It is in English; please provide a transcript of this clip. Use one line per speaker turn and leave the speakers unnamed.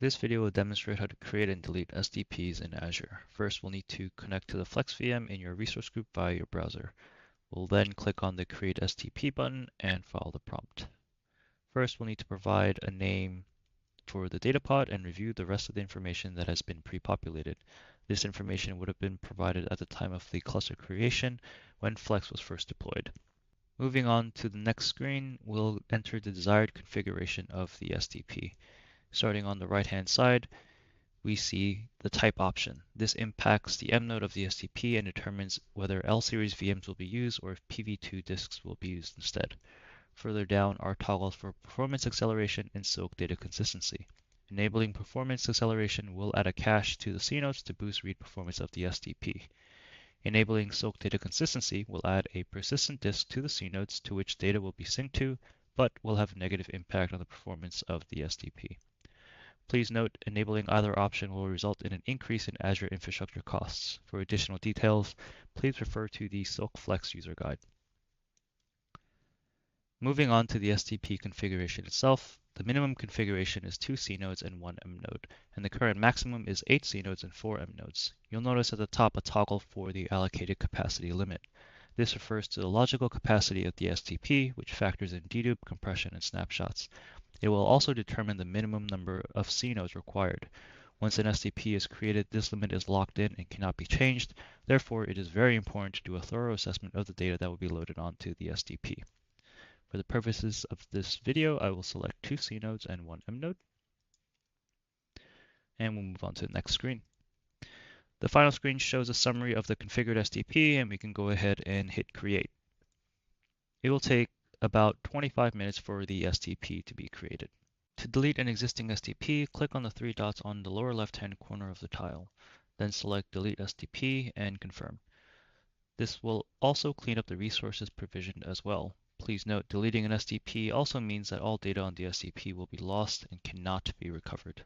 This video will demonstrate how to create and delete SDPs in Azure. First, we'll need to connect to the Flex VM in your resource group via your browser. We'll then click on the Create SDP button and follow the prompt. First, we'll need to provide a name for the data pod and review the rest of the information that has been pre-populated. This information would have been provided at the time of the cluster creation when Flex was first deployed. Moving on to the next screen, we'll enter the desired configuration of the SDP. Starting on the right-hand side, we see the type option. This impacts the M node of the SDP and determines whether L-series VMs will be used or if PV2 disks will be used instead. Further down are toggles for performance acceleration and soak data consistency. Enabling performance acceleration will add a cache to the C nodes to boost read performance of the SDP. Enabling soak data consistency will add a persistent disk to the C nodes to which data will be synced to, but will have a negative impact on the performance of the SDP. Please note, enabling either option will result in an increase in Azure infrastructure costs. For additional details, please refer to the Soak Flex user guide. Moving on to the SDP configuration itself, the minimum configuration is 2 C nodes and 1 M node, and the current maximum is 8 C nodes and 4 M nodes. You'll notice at the top a toggle for the allocated capacity limit. This refers to the logical capacity of the SDP, which factors in dedupe, compression, and snapshots. It will also determine the minimum number of C nodes required. Once an SDP is created, this limit is locked in and cannot be changed. Therefore, it is very important to do a thorough assessment of the data that will be loaded onto the SDP. For the purposes of this video, I will select 2 C nodes and 1 M node. And we'll move on to the next screen. The final screen shows a summary of the configured SDP, and we can go ahead and hit create. It will take about 25 minutes for the SDP to be created. To delete an existing SDP, click on the 3 dots on the lower left-hand corner of the tile. Then select Delete SDP and confirm. This will also clean up the resources provisioned as well. Please note, deleting an SDP also means that all data on the SDP will be lost and cannot be recovered.